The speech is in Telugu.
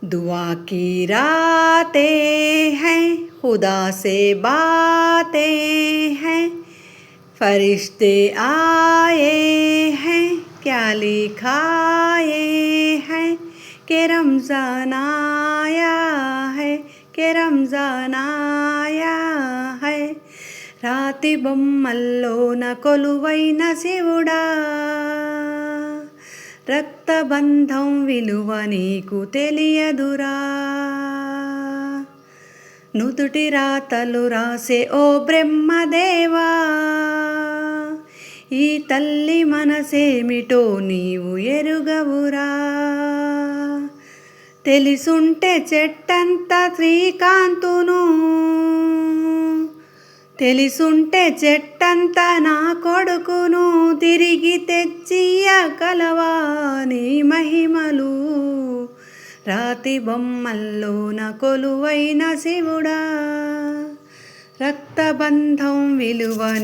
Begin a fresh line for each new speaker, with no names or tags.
दुआ की रातें हैं, खुदा से बातें हैं, फरिश्ते आए हैं, क्या लिखाए हैं कि रमज़ान आया है, कि रमज़ान आया है। రాతి బొమ్మల్లోన కొలువైన శివుడా, రక్తబంధం విలువ నీకు తెలియదురా. నుదుటి రాతలు రాసే ఓ బ్రహ్మదేవా, ఈ తల్లి మనసేమిటో నీవు ఎరుగవురా. తెలిసుంటే చెట్టంత శ్రీకాంతును, తెలిసుంటే చెట్టంతా నా కొడుకును, తిరిగి తెచ్చియగలవా నీ మహిమలు. రాతి బొమ్మల్లోన కొలువైన శివుడా, రక్తబంధం విలువ